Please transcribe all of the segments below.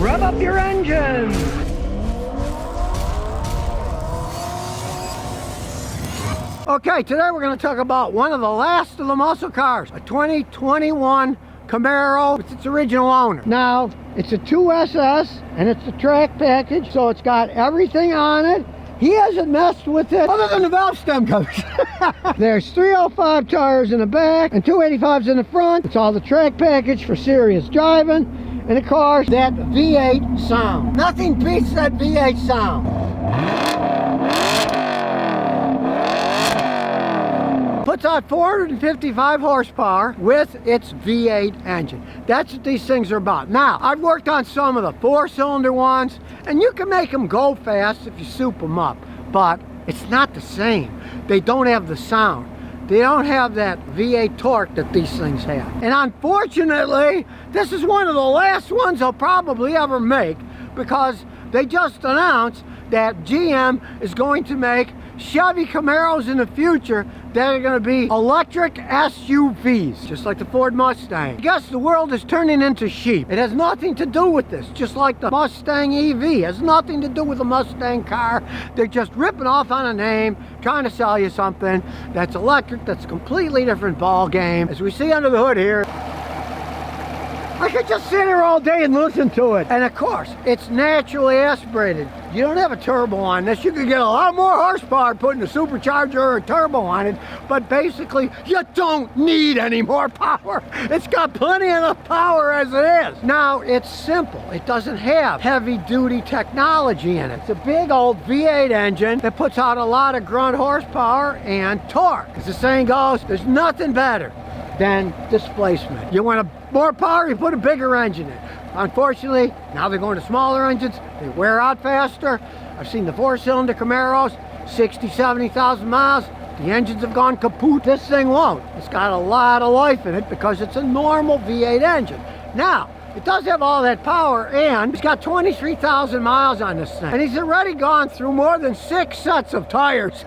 Rev up your engine. Okay, today we're going to talk about one of the last of the muscle cars, a 2021 Camaro with its original owner. Now, it's a 2SS and it's a track package, so it's got everything on it. He hasn't messed with it other than the valve stem covers. There's 305 tires in the back and 285s in the front. It's all the track package for serious driving. And of course, that V8 sound. Nothing beats that V8 sound. Puts out 455 horsepower with its V8 engine. That's what these things are about. Now, I've worked on some of the 4-cylinder ones, and you can make them go fast if you soup them up, but it's not the same. They don't have the sound. They don't have that V8 torque that these things have. And unfortunately, this is one of the last ones they'll probably ever make, because they just announced that GM is going to make Chevy Camaros in the future that are going to be electric SUVs, just like the Ford Mustang. I guess the world is turning into sheep. It has nothing to do with this, just like the Mustang EV. It has nothing to do with the Mustang car. They're just ripping off on a name, trying to sell you something that's electric, that's a completely different ball game. As we see under the hood here, I could just sit here all day and listen to it. And of course, it's naturally aspirated. You don't have a turbo on this. You could get a lot more horsepower putting a supercharger or a turbo on it, but basically, you don't need any more power. It's got plenty enough power as it is. Now, it's simple. It doesn't have heavy-duty technology in it. It's a big old V8 engine that puts out a lot of grunt horsepower and torque. As the saying goes, there's nothing better than displacement. You want more power, you put a bigger engine in. Unfortunately, now they're going to smaller engines. They wear out faster. I've seen the 4-cylinder Camaros, 60, 70,000 miles. The engines have gone kaput. This thing won't. It's got a lot of life in it because it's a normal V8 engine. Now, it does have all that power, and it's got 23,000 miles on this thing. And he's already gone through more than 6 sets of tires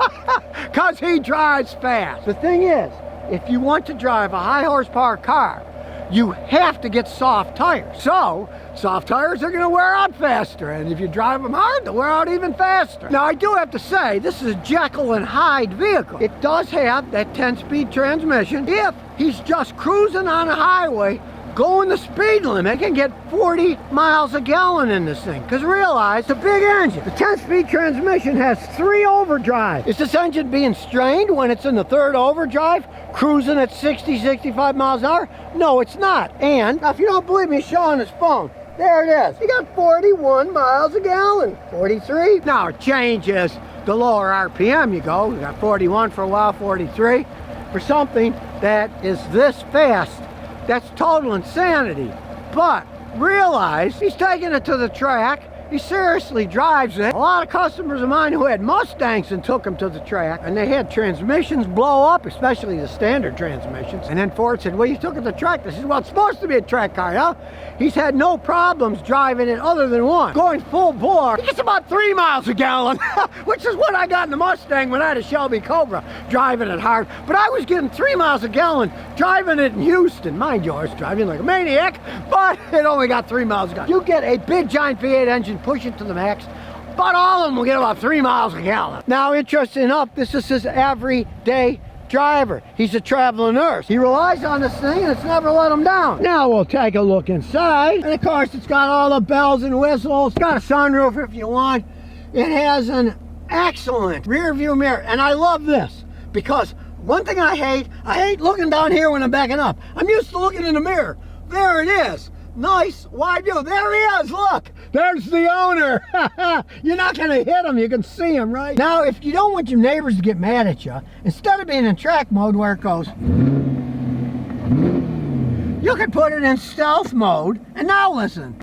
because he drives fast. The thing is, if you want to drive a high horsepower car, you have to get soft tires. So, soft tires are gonna wear out faster, and if you drive them hard, they'll wear out even faster. Now, I do have to say, this is a Jekyll and Hyde vehicle. It does have that 10-speed transmission. If he's just cruising on a highway, going the speed limit, it can get 40 miles a gallon in this thing. Because realize, it's a big engine. The 10-speed transmission has 3 overdrives. Is this engine being strained when it's in the 3rd overdrive, cruising at 60, 65 miles an hour? No, it's not. And, now if you don't believe me, show on his phone. There it is. You got 41 miles a gallon. 43. Now it changes the lower RPM you go. You got 41 for a while, 43. For something that is this fast, that's total insanity. But realize he's taking it to the track. He seriously drives it. A lot of customers of mine who had Mustangs and took them to the track, and they had transmissions blow up, especially the standard transmissions. And then Ford said, well, you took it to the track. This is, well, it's supposed to be a track car, huh? He's had no problems driving it other than one. Going full bore, he gets about 3 miles a gallon, which is what I got in the Mustang when I had a Shelby Cobra, driving it hard. But I was getting 3 miles a gallon driving it in Houston. Mind you, I was driving like a maniac, but it only got 3 miles a gallon. You get a big giant V8 engine, push it to the max, but all of them will get about 3 miles a gallon. Now, interesting enough, this is his everyday driver. He's a traveling nurse. He relies on this thing and it's never let him down. Now we'll take a look inside, and of course it's got all the bells and whistles. It's got a sunroof if you want. It has an excellent rear view mirror, and I love this because one thing I hate looking down here when I'm backing up. I'm used to looking in the mirror. There it is. Nice wide view. There he is, look. There's the owner. You're not gonna hit him, you can see him, right? Now, if you don't want your neighbors to get mad at you, instead of being in track mode where it goes, you can put it in stealth mode, and now listen.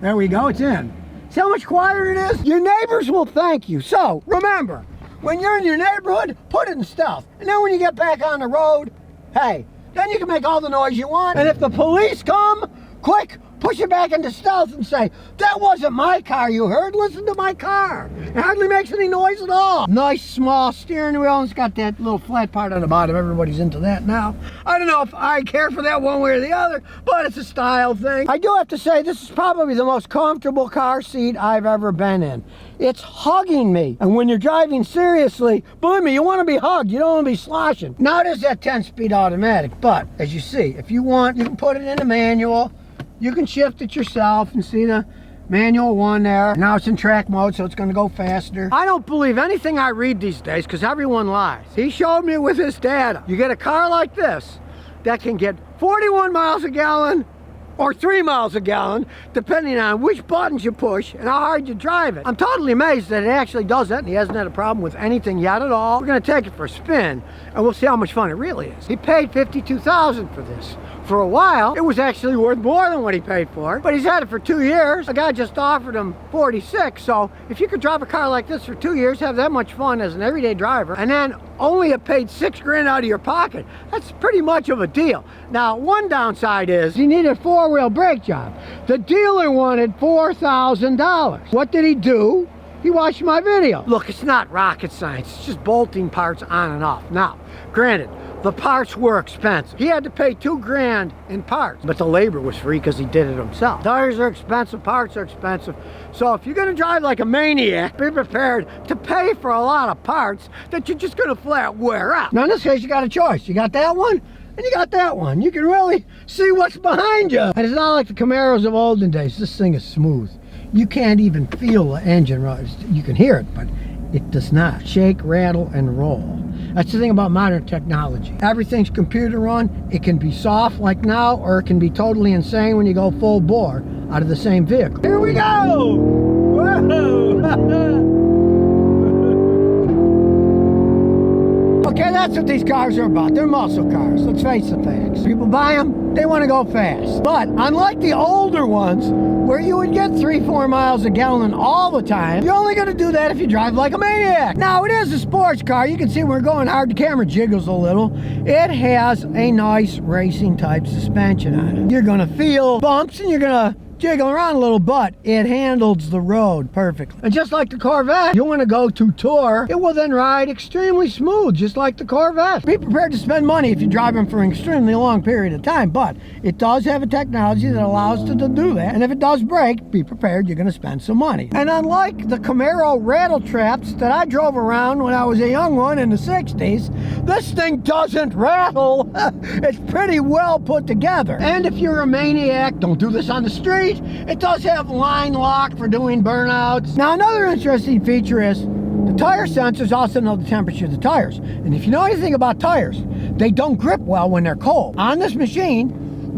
There we go, it's in. See how much quieter it is? Your neighbors will thank you. So, remember, when you're in your neighborhood, put it in stealth. And then when you get back on the road, hey, then you can make all the noise you want. And if the police come, quick, push it back into stealth and say, that wasn't my car, you heard? Listen to my car. It hardly makes any noise at all. Nice small steering wheel, and it's got that little flat part on the bottom. Everybody's into that now. I don't know if I care for that one way or the other, but it's a style thing. I do have to say, this is probably the most comfortable car seat I've ever been in. It's hugging me. And when you're driving seriously, believe me, you want to be hugged. You don't want to be sloshing. Now it is that 10-speed automatic, but as you see, if you want, you can put it in the manual. You can shift it yourself and see the manual one there. Now it's in track mode, so it's going to go faster. I don't believe anything I read these days because everyone lies. He showed me with his data. You get a car like this that can get 41 miles a gallon or 3 miles a gallon, depending on which buttons you push and how hard you drive it. I'm totally amazed that it actually does that, and he hasn't had a problem with anything yet at all. We're going to take it for a spin, and we'll see how much fun it really is. He paid $52,000 for this. For a while, it was actually worth more than what he paid for it, but he's had it for 2 years. A guy just offered him 46, so if you could drive a car like this for 2 years, have that much fun as an everyday driver, and then only have paid $6 grand out of your pocket, that's pretty much of a deal. Now, one downside is he needed a four-wheel brake job. The dealer wanted $4,000. What did he do? He watched my video. Look, it's not rocket science. It's just bolting parts on and off. Now, granted, the parts were expensive. He had to pay $2 grand in parts, but the labor was free because he did it himself. Tires are expensive, parts are expensive. So if you're gonna drive like a maniac, be prepared to pay for a lot of parts that you're just gonna flat wear out. Now in this case, you got a choice. You got that one, and you got that one. You can really see what's behind you. And it's not like the Camaros of olden days. This thing is smooth. You can't even feel the engine. You can hear it, but it does not shake, rattle, and roll. That's the thing about modern technology. Everything's computer run. It can be soft like now, or it can be totally insane when you go full bore out of the same vehicle. Here we go! Whoa! Okay, that's what these cars are about. They're muscle cars. Let's face the facts. People buy them, they want to go fast. But unlike the older ones, where you would get 3-4 miles a gallon all the time, you're only going to do that if you drive like a maniac. Now, it is a sports car. You can see we're going hard. The camera jiggles a little. It has a nice racing type suspension on it. You're going to feel bumps and you're going to jiggle around a little, but it handles the road perfectly. And just like the Corvette, you want to go to tour, it will then ride extremely smooth, just like the Corvette. Be prepared to spend money if you drive them for an extremely long period of time, but it does have a technology that allows it to do that. And if it does break, be prepared, you're going to spend some money. And unlike the Camaro rattle traps that I drove around when I was a young one in the 60s, this thing doesn't rattle. It's pretty well put together. And if you're a maniac, don't do this on the street. It does have line lock for doing burnouts. Now, another interesting feature is the tire sensors also know the temperature of the tires. And if you know anything about tires, they don't grip well when they're cold. On this machine,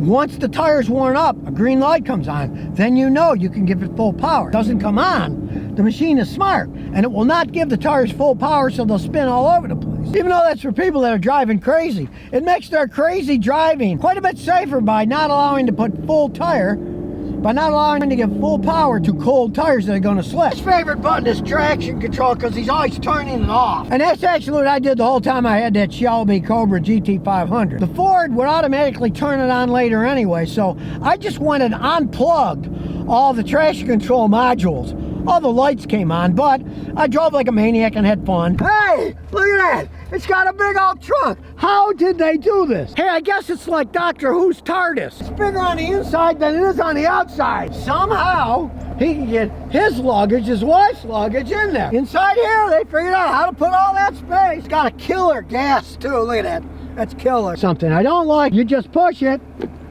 once the tire's worn up, a green light comes on, then you know you can give it full power. It doesn't come on, the machine is smart, and it will not give the tires full power so they'll spin all over the place. Even though that's for people that are driving crazy, it makes their crazy driving quite a bit safer by not allowing to put full tire, by not allowing him to give full power to cold tires that are going to slip. His favorite button is traction control because he's always turning it off. And that's actually what I did the whole time I had that Shelby Cobra GT500. The Ford would automatically turn it on later anyway, so I just went and unplugged all the traction control modules. All the lights came on, but I drove like a maniac and had fun. Hey, look at that. It's got a big old trunk. How did they do this? Hey, I guess it's like Doctor Who's TARDIS. It's bigger on the inside than it is on the outside. Somehow, he can get his luggage, his wife's luggage in there. Inside here, they figured out how to put all that space. It's got a killer gas, too. Look at that. That's killer. Something I don't like, you just push it,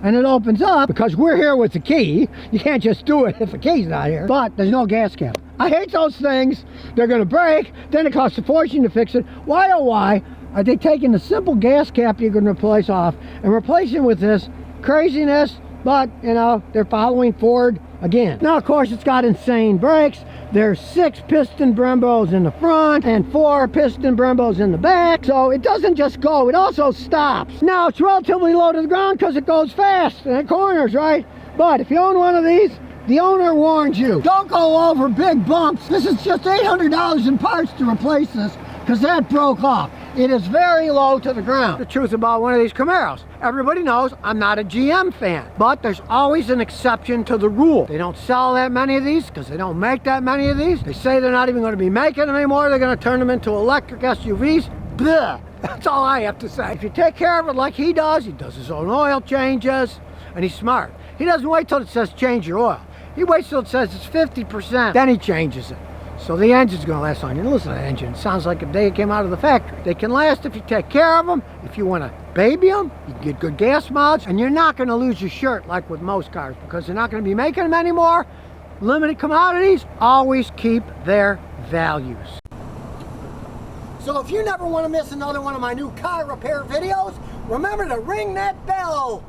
and it opens up, because we're here with the key. You can't just do it if the key's not here. But there's no gas cap. I hate those things. They're gonna break, then it costs a fortune to fix it. Why, oh why, are they taking the simple gas cap you can replace off and replacing with this craziness? But, you know, they're following Ford again. Now, of course, it's got insane brakes. There's 6 piston Brembos in the front and 4 piston Brembos in the back. So it doesn't just go, it also stops. Now, it's relatively low to the ground because it goes fast and it corners, right? But if you own one of these, the owner warns you, don't go over big bumps. This is just $800 in parts to replace this because that broke off. it is very low to the ground. The truth about one of these Camaros, everybody knows I'm not a GM fan, but there's always an exception to the rule. They don't sell that many of these because they don't make that many of these. They say they're not even going to be making them anymore. They're going to turn them into electric SUVs. Blah. That's all I have to say. If you take care of it like he does his own oil changes, and he's smart. He doesn't wait till it says change your oil. He waits till it says it's 50%, then he changes it. So the engine's gonna last on. You listen to that engine, it sounds like if they came out of the factory. They can last if you take care of them. If you wanna baby them, you can get good gas mileage, and you're not gonna lose your shirt like with most cars because they're not gonna be making them anymore. Limited commodities always keep their values. So if you never wanna miss another one of my new car repair videos, remember to ring that bell.